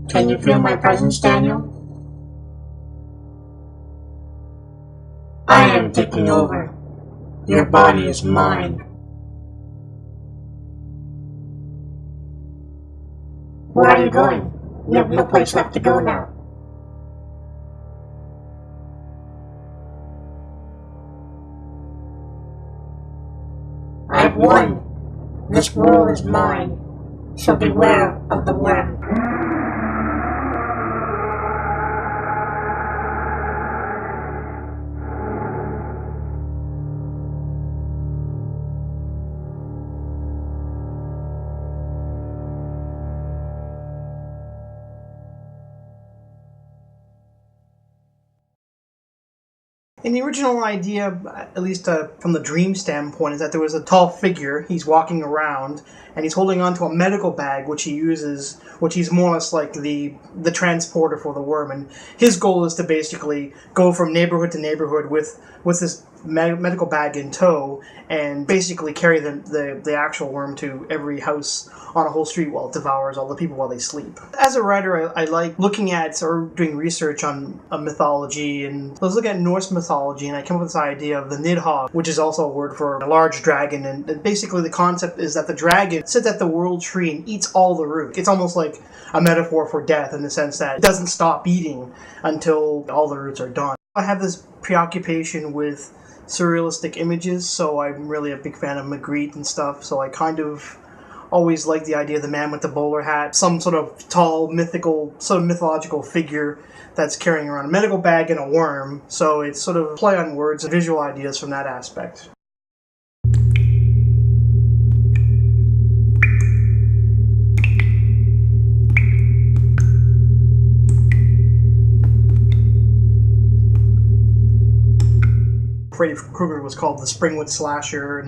Can you feel my presence, Daniel? I am taking over. Your body is mine. Where are you going? You have no place left to go now. I've won. This world is mine. So beware of the worm. And the original idea, at least from the dream standpoint, is that there was a tall figure. He's walking around, and he's holding onto a medical bag, which he uses, which he's more or less like the transporter for the worm. And his goal is to basically go from neighborhood to neighborhood with this medical bag in tow, and basically carry the actual worm to every house on a whole street while it devours all the people while they sleep. As a writer, I like looking at or doing research on a mythology, and I was looking at Norse mythology, and I came up with this idea of the Nidhogg, which is also a word for a large dragon, and basically the concept is that the dragon sits at the world tree and eats all the roots. It's almost like a metaphor for death in the sense that it doesn't stop eating until all the roots are done. I have this preoccupation with surrealistic images, so I'm really a big fan of Magritte and stuff, so I kind of always like the idea of the man with the bowler hat, some sort of tall, mythological figure that's carrying around a medical bag and a worm, so it's sort of play on words and visual ideas from that aspect. Freddy Krueger was called the Springwood Slasher,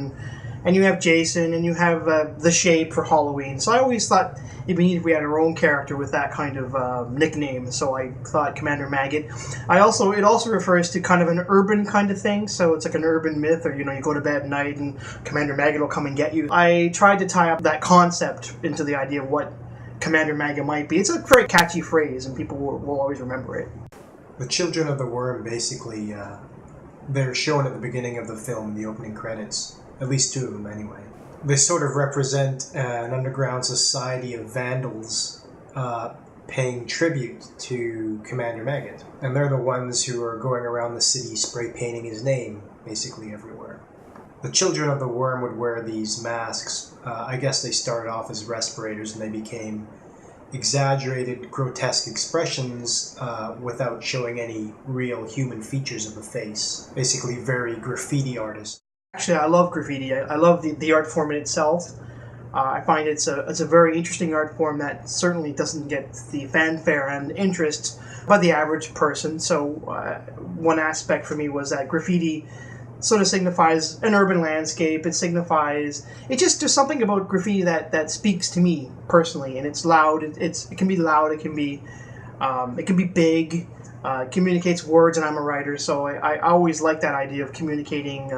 and you have Jason, and you have The Shape for Halloween. So I always thought it'd be neat if we had our own character with that kind of nickname. So I thought Commander Maggot. It also refers to kind of an urban kind of thing. So it's like an urban myth, or you go to bed at night and Commander Maggot will come and get you. I tried to tie up that concept into the idea of what Commander Maggot might be. It's a very catchy phrase, and people will always remember it. The Children of the Worm, basically, they're shown at the beginning of the film, the opening credits. At least two of them, anyway. They sort of represent an underground society of vandals paying tribute to Commander Maggot. And they're the ones who are going around the city spray painting his name, basically everywhere. The Children of the Worm would wear these masks. I guess they started off as respirators and they became exaggerated, grotesque expressions without showing any real human features of the face. Basically very graffiti artists. Actually, I love graffiti. I love the art form in itself. I find it's a very interesting art form that certainly doesn't get the fanfare and interest by the average person. So one aspect for me was that graffiti sort of signifies an urban landscape. It just there's something about graffiti that speaks to me personally, and it's loud. It can be loud. It can be big. Communicates words, and I'm a writer, so I always like that idea of communicating.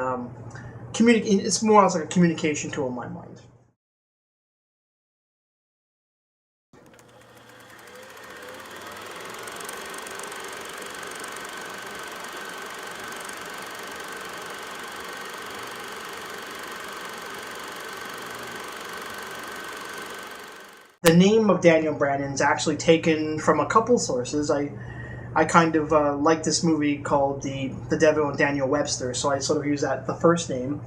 It's more or less like a communication tool in my mind. The name of Daniel Brannon is actually taken from a couple sources. I kind of like this movie called The Devil and Daniel Webster, so I sort of use the first name.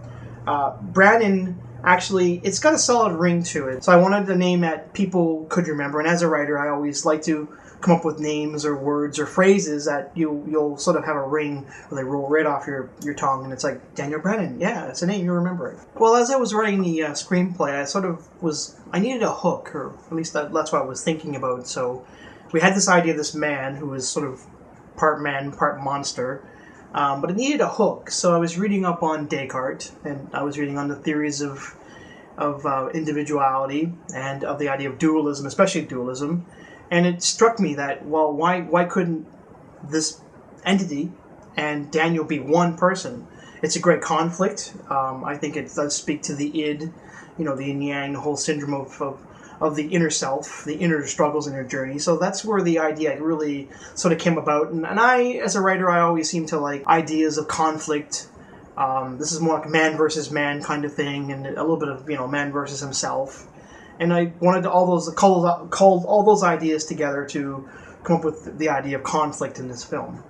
Brannon, actually, it's got a solid ring to it, so I wanted a name that people could remember, and as a writer, I always like to come up with names or words or phrases that you'll sort of have a ring where they roll right off your tongue, and it's like, Daniel Brannon, yeah, it's a name, you remember it. Well, as I was writing the screenplay, I needed a hook, or at least that's what I was thinking about, so we had this idea of this man who was sort of part man, part monster, but it needed a hook. So I was reading up on Descartes, and I was reading on the theories of individuality and of the idea of dualism, especially dualism. And it struck me that, well, why couldn't this entity and Daniel be one person? It's a great conflict. I think it does speak to the id, the yin yang, the whole syndrome the inner self, the inner struggles, inner journey. So that's where the idea really sort of came about. And I, as a writer, I always seem to like ideas of conflict. This is more like man versus man kind of thing, and a little bit of man versus himself. And I wanted to call all those ideas together to come up with the idea of conflict in this film.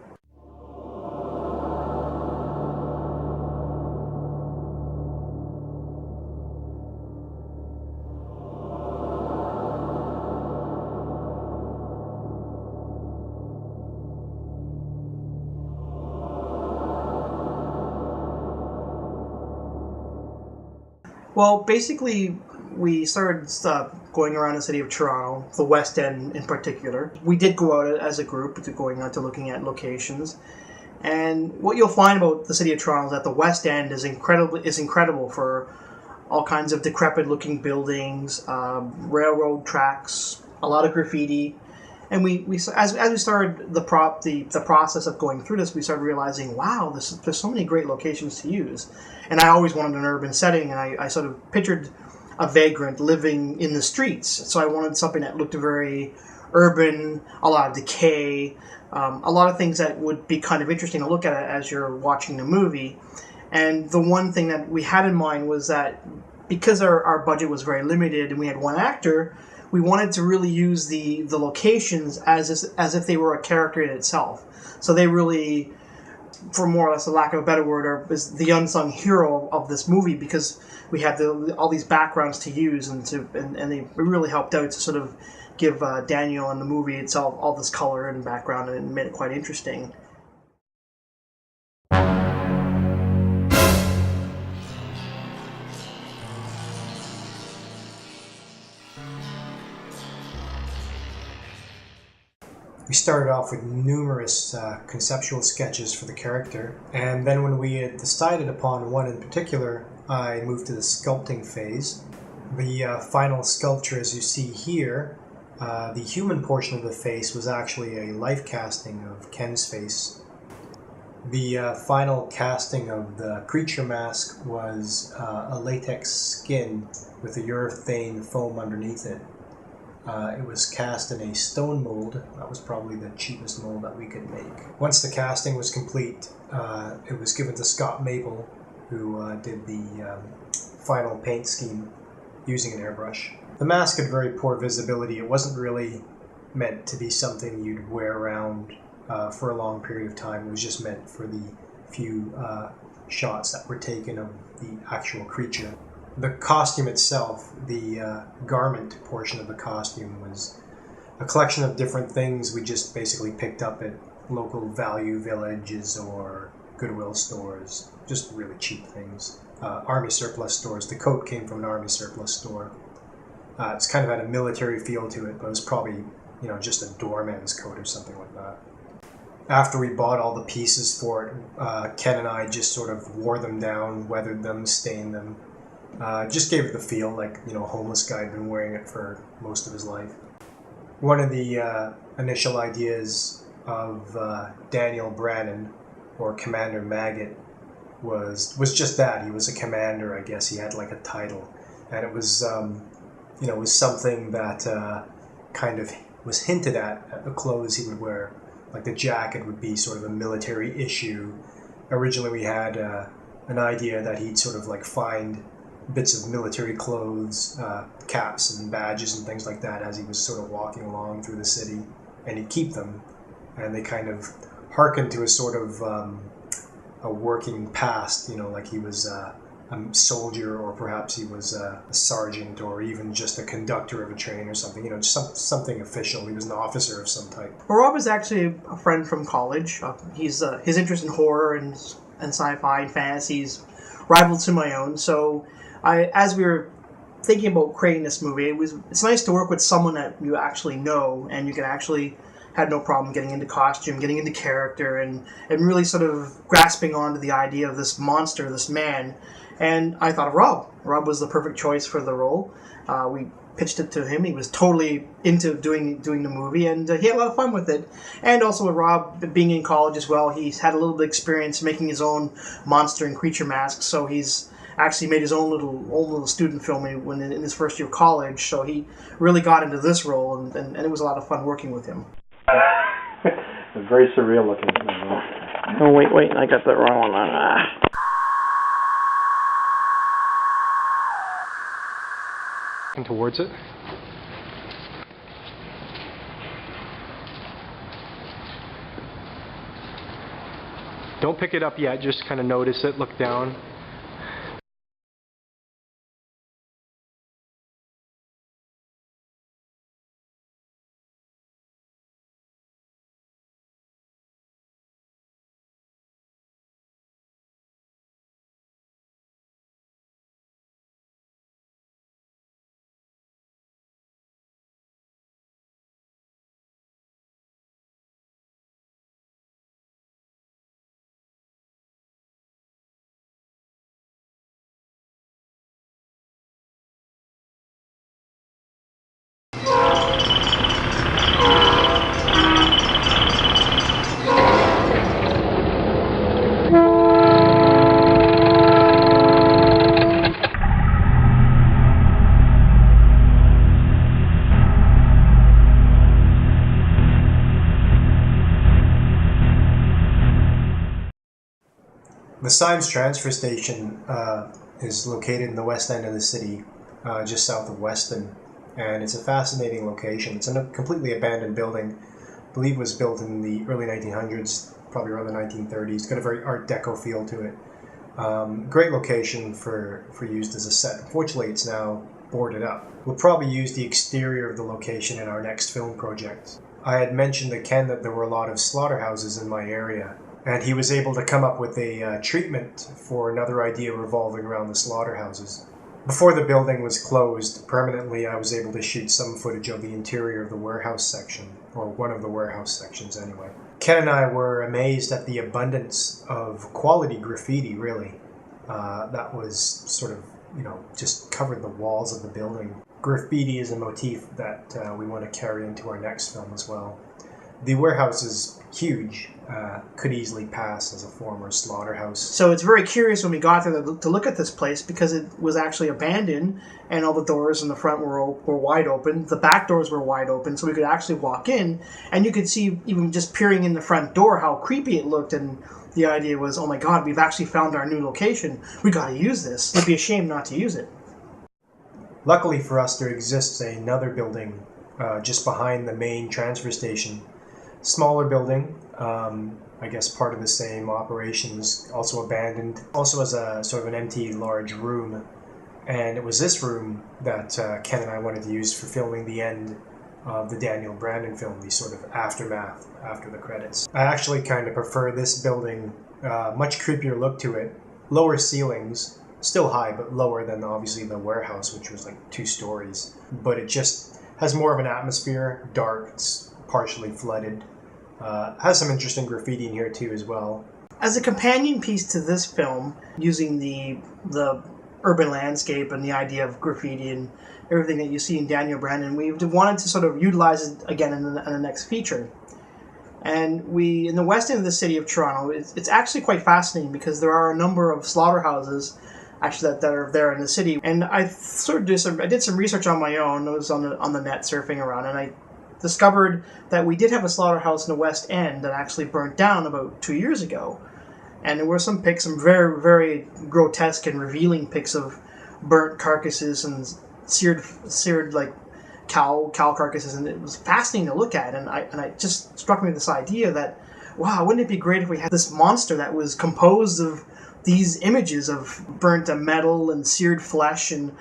Well, basically, we started going around the city of Toronto, the West End in particular. We did go out as a group going out to looking at locations. And what you'll find about the city of Toronto is that the West End is incredible for all kinds of decrepit-looking buildings, railroad tracks, a lot of graffiti. And as we started the process of going through this, we started realizing, wow, there's so many great locations to use. And I always wanted an urban setting, and I sort of pictured a vagrant living in the streets. So I wanted something that looked very urban, a lot of decay, a lot of things that would be kind of interesting to look at as you're watching the movie. And the one thing that we had in mind was that because our budget was very limited and we had one actor, we wanted to really use the locations as if they were a character in itself. So they really, for more or less a lack of a better word, is the unsung hero of this movie, because we had all these backgrounds to use and they really helped out to sort of give Daniel and the movie itself all this color and background, and made it quite interesting. We started off with numerous conceptual sketches for the character, and then when we had decided upon one in particular, I moved to the sculpting phase. The final sculpture, as you see here, the human portion of the face was actually a life casting of Ken's face. The final casting of the creature mask was a latex skin with a urethane foam underneath it. It was cast in a stone mold. That was probably the cheapest mold that we could make. Once the casting was complete, it was given to Scott Maple, who did the final paint scheme using an airbrush. The mask had very poor visibility. It wasn't really meant to be something you'd wear around for a long period of time. It was just meant for the few shots that were taken of the actual creature. The costume itself, the garment portion of the costume, was a collection of different things we just basically picked up at local value villages or Goodwill stores. Just really cheap things. Army surplus stores. The coat came from an army surplus store. It's kind of had a military feel to it, but it was probably, just a doorman's coat or something like that. After we bought all the pieces for it, Ken and I just sort of wore them down, weathered them, stained them. Just gave it the feel like, a homeless guy had been wearing it for most of his life. One of the initial ideas of Daniel Brannon, or Commander Maggot, was just that. He was a commander, I guess. He had like a title. And it was, it was something that kind of was hinted at the clothes he would wear. Like the jacket would be sort of a military issue. Originally we had an idea that he'd sort of like find bits of military clothes, caps and badges and things like that as he was sort of walking along through the city, and he'd keep them, and they kind of hearkened to a sort of a working past, like he was a soldier, or perhaps he was a sergeant, or even just a conductor of a train or something, just something official. He was an officer of some type. Well, Rob is actually a friend from college. His interest in horror and sci-fi and fantasies rivaled to my own, so as we were thinking about creating this movie, it's nice to work with someone that you actually know, and you can actually had no problem getting into costume, getting into character, and really sort of grasping onto the idea of this monster, this man. And I thought of Rob. Rob was the perfect choice for the role. We pitched it to him. He was totally into doing the movie, and he had a lot of fun with it. And also with Rob being in college as well, he's had a little bit of experience making his own monster and creature masks, so he's actually made his own little student film when in his first year of college. So he really got into this role, and it was a lot of fun working with him. Very surreal looking. Oh, wait, I got that wrong one. Towards it. Don't pick it up yet, just kind of notice it, look down. The Symes transfer station is located in the west end of the city, just south of Weston, and it's a fascinating location. It's in a completely abandoned building. I believe it was built in the early 1900s, probably around the 1930s. It's got a very Art Deco feel to it. Great location for used as a set. Unfortunately, it's now boarded up. We'll probably use the exterior of the location in our next film project. I had mentioned to Ken that there were a lot of slaughterhouses in my area, and he was able to come up with a treatment for another idea revolving around the slaughterhouses. Before the building was closed permanently, I was able to shoot some footage of the interior of the warehouse section, or one of the warehouse sections anyway. Ken and I were amazed at the abundance of quality graffiti, really. That was sort of, just covered the walls of the building. Graffiti is a motif that we want to carry into our next film as well. The warehouse is huge, could easily pass as a former slaughterhouse. So it's very curious when we got there to look at this place, because it was actually abandoned, and all the doors in the front were wide open. The back doors were wide open, so we could actually walk in, and you could see, even just peering in the front door, how creepy it looked, and the idea was, oh my god, we've actually found our new location. We got to use this. It'd be a shame not to use it. Luckily for us, there exists another building just behind the main transfer station. Smaller building, I guess part of the same operations, also abandoned, also has a sort of an empty large room, and it was this room that Ken and I wanted to use for filming the end of the Daniel Brannon film, the sort of aftermath after the credits. I actually kind of prefer this building, much creepier look to it, lower ceilings, still high but lower than obviously the warehouse, which was like 2 stories, but it just has more of an atmosphere, dark, it's partially flooded. Has some interesting graffiti in here too as well. As a companion piece to this film, using the urban landscape and the idea of graffiti and everything that you see in Daniel Brannon, we wanted to sort of utilize it again in the next feature. And in the west end of the city of Toronto, it's actually quite fascinating, because there are a number of slaughterhouses actually that are there in the city. And I sort of did some research on my own. I was on the net surfing around, and I discovered that we did have a slaughterhouse in the West End that actually burnt down about 2 years ago. And there were some pics, some very, very grotesque and revealing pics of burnt carcasses and seared like cow carcasses, and it was fascinating to look at. And I just struck me this idea that, wow, wouldn't it be great if we had this monster that was composed of these images of burnt metal and seared flesh and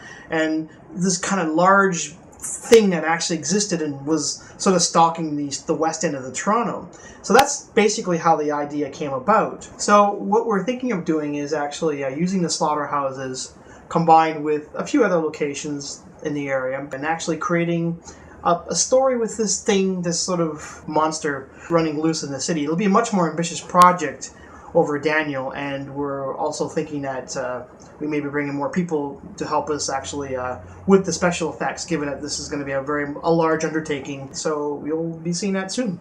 this kind of large thing that actually existed and was sort of stalking the west end of the Toronto. So that's basically how the idea came about. So what we're thinking of doing is actually using the slaughterhouses combined with a few other locations in the area, and actually creating a story with this sort of monster running loose in the city. It'll be a much more ambitious project over Daniel, and we're also thinking that we may be bringing more people to help us actually with the special effects, given that this is going to be a large undertaking. So you'll be seeing that soon.